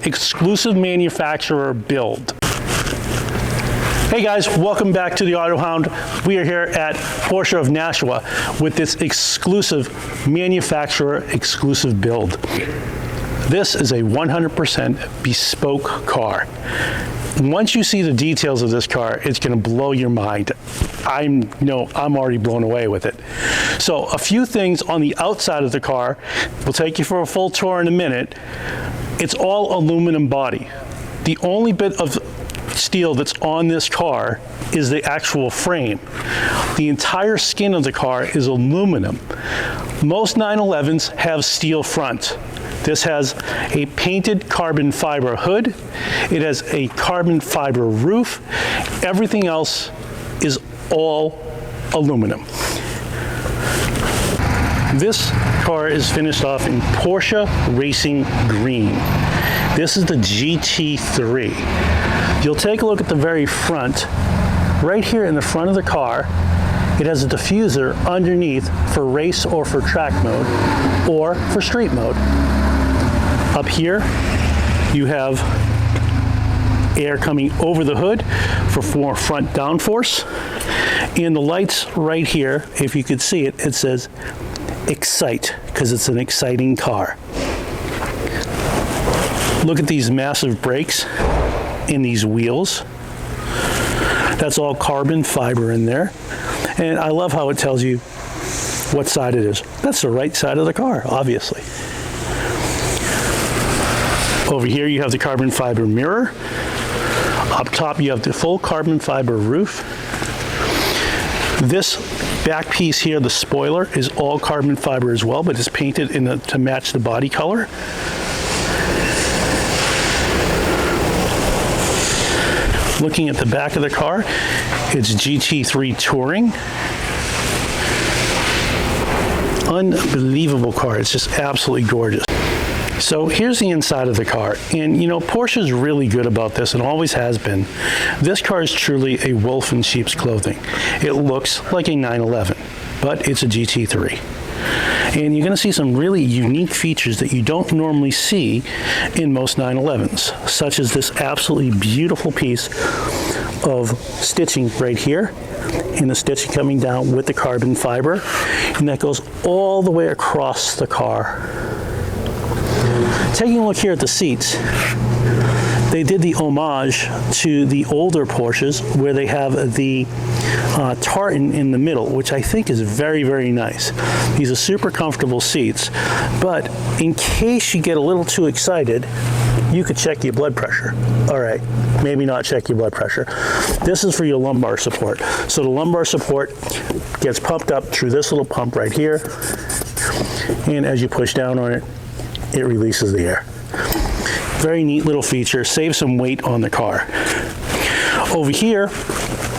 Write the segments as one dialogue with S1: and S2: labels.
S1: exclusive manufacturer build. Hey guys, welcome back to the Autohound. We are here at Porsche of Nashua with this exclusive manufacturer exclusive build. This is a 100% bespoke car. Once you see the details of this car, it's going to blow your mind. I'm already blown away with it. So a few things on the outside of the car. We'll take you for a full tour in a minute. It's all aluminum body. The only bit of steel that's on this car is the actual frame. The entire skin of the car is aluminum. Most 911s have steel front. This has a painted carbon fiber hood. It has a carbon fiber roof. Everything else is all aluminum. This car is finished off in Porsche Racing Green. This is the GT3. You'll take a look at the very front. Right here in the front of the car, it has a diffuser underneath for race or for track mode or for street mode. Up here, you have air coming over the hood for more front downforce. And the lights right here, if you could see it, it says Excite, because it's an exciting car. Look at these massive brakes in these wheels. That's all carbon fiber in there. And I love how it tells you what side it is. That's the right side of the car, obviously. Over here you have the carbon fiber mirror. Up top you have the full carbon fiber roof. This back piece here, the spoiler, is all carbon fiber as well, but it's painted to match the body color. Looking at the back of the car, it's GT3 Touring. Unbelievable car. It's just absolutely gorgeous. So here's the inside of the car, and you know, Porsche is really good about this and always has been. This car is truly a wolf in sheep's clothing. It looks like a 911, but it's a GT3. And you're going to see some really unique features that you don't normally see in most 911s, such as this absolutely beautiful piece of stitching right here, and the stitching coming down with the carbon fiber, and that goes all the way across the car. Taking a look here at the seats, they did the homage to the older Porsches where they have the tartan in the middle, which I think is very, very nice. These are super comfortable seats, but in case you get a little too excited, you could check your blood pressure. All right, maybe not check your blood pressure. This is for your lumbar support. So the lumbar support gets pumped up through this little pump right here, and as you push down on it, it releases the air. Very neat little feature, saves some weight on the car. Over here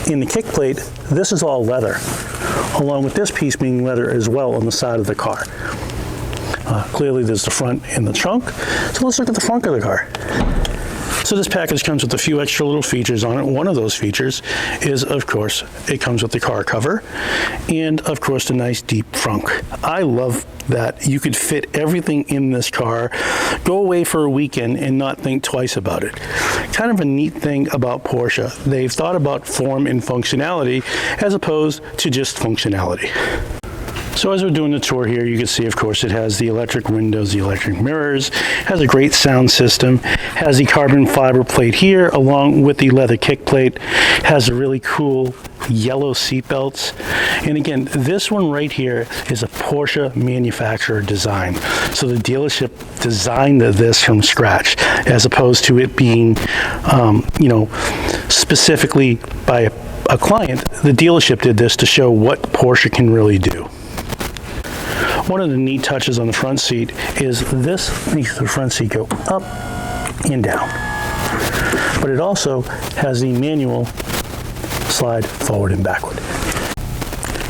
S1: in the kick plate, this is all leather, along with this piece being leather as well on the side of the car. Clearly there's the front and the trunk, so let's look at the front of the car. So this package comes with a few extra little features on it. One of those features is, of course, it comes with the car cover and, of course, the nice deep trunk. I love that you could fit everything in this car, go away for a weekend and not think twice about it. Kind of a neat thing about Porsche. They've thought about form and functionality as opposed to just functionality. So as we're doing the tour here, you can see, of course, it has the electric windows, the electric mirrors, has a great sound system, has the carbon fiber plate here along with the leather kick plate, has a really cool yellow seat belts. And again, this one right here is a Porsche manufacturer design. So the dealership designed this from scratch, as opposed to it being, specifically by a client. The dealership did this to show what Porsche can really do. One of the neat touches on the front seat is this makes the front seat go up and down. But it also has the manual slide forward and backward.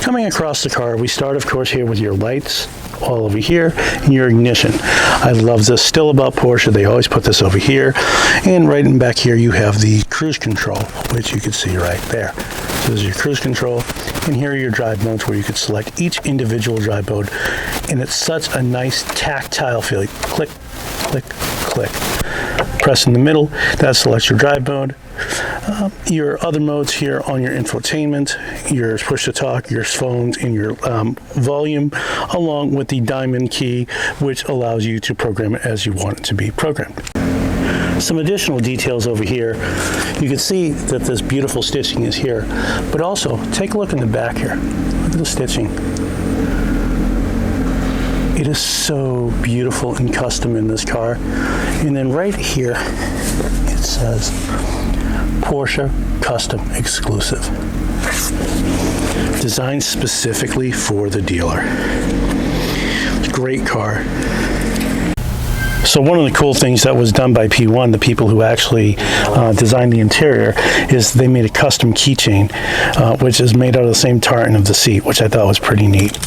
S1: Coming across the car, we start, of course, here with your lights, all over here, and your ignition. I love this still about Porsche. They always put this over here. And right in back here, you have the cruise control, which you can see right there. So there's your cruise control. And here are your drive modes where you could select each individual drive mode. And it's such a nice tactile feeling. Click, click, click. press in the middle, that selects your drive mode. Your other modes here on your infotainment, your push to talk, your phones, and your volume, along with the diamond key, which allows you to program it as you want it to be programmed. Some additional details over here. You can see that this beautiful stitching is here, but also take a look in the back here. Look at the stitching. It is so beautiful and custom in this car. And then right here, it says Porsche Custom Exclusive. Designed specifically for the dealer. Great car. So one of the cool things that was done by P1, the people who actually designed the interior, is they made a custom keychain, which is made out of the same tartan of the seat, which I thought was pretty neat.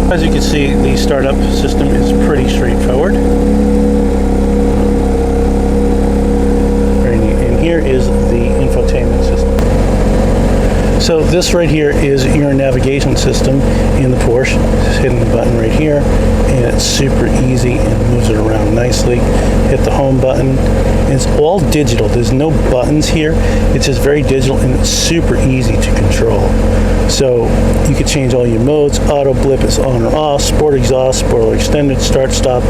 S1: As you can see, the startup system is pretty straightforward. Very neat. And here is the infotainment system. So this right here is your navigation system in the Porsche. Just hitting the button right here, and it's super easy and moves it around nicely. Hit the home button. It's all digital. There's no buttons here. It's just very digital, and it's super easy to control. So you can change all your modes. Auto blip is on or off. Sport exhaust, spoiler extended, start stop,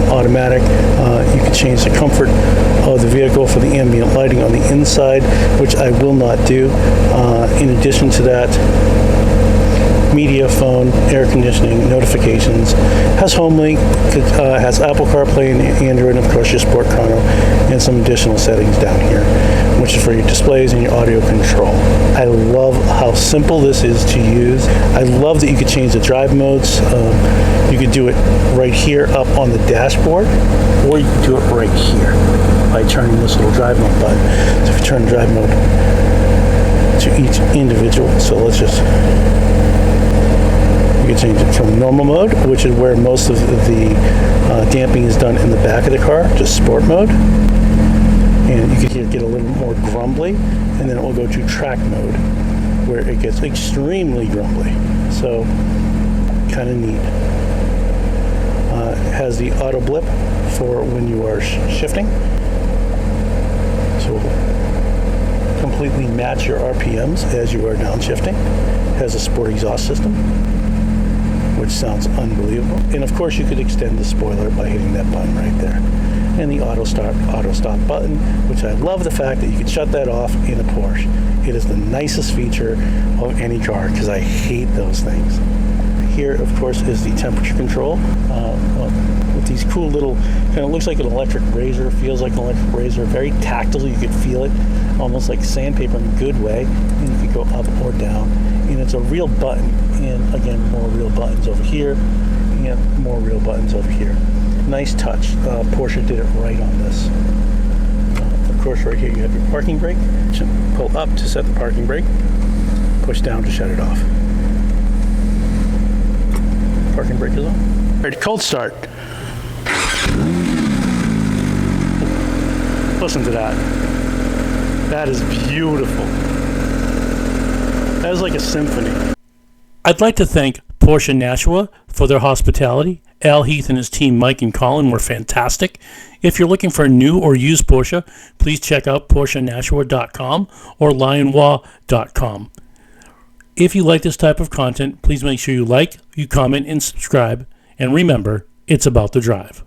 S1: automatic. You can change the comfort of the vehicle for the ambient lighting on the inside, which I will not do. In addition to that, media, phone, air conditioning, notifications, has home link, has Apple CarPlay and Android, and of course your Sport Chrono, and some additional settings down here, which is for your displays and your audio control. I love how simple this is to use. I love that you could change the drive modes. You could do it right here up on the dashboard, or you could do it right here by turning this little drive mode button. So if you turn drive mode to each individual, so let's just, you can change it from normal mode, which is where most of the damping is done in the back of the car, just sport mode, and you can get a little more grumbly, and then it will go to track mode, where it gets extremely grumbly. So kind of neat. It has the auto blip for when you are shifting, so completely match your RPMs as you are downshifting. It has a sport exhaust system, which sounds unbelievable. And of course you could extend the spoiler by hitting that button right there. And the auto stop button, which I love the fact that you can shut that off in a Porsche. It is the nicest feature of any car, because I hate those things. Here, of course, is the temperature control with these cool little, kind of looks like an electric razor, feels like an electric razor, very tactile. You could feel it, almost like sandpaper in a good way. And you could go up or down. And it's a real button. And again, more real buttons over here, and more real buttons over here. Nice touch. Porsche did it right on this. Of course, right here you have your parking brake. Pull up to set the parking brake. Push down to shut it off. Parking brake is on. All right, cold start. Listen to that. That is beautiful. That is like a symphony. I'd like to thank Porsche Nashua for their hospitality. Al, Heath, and his team, Mike and Collin, were fantastic. If you're looking for a new or used Porsche, please check out PorscheNashua.com or Lionwa.com. If you like this type of content, please make sure you like, you comment, and subscribe. And remember, it's about the drive.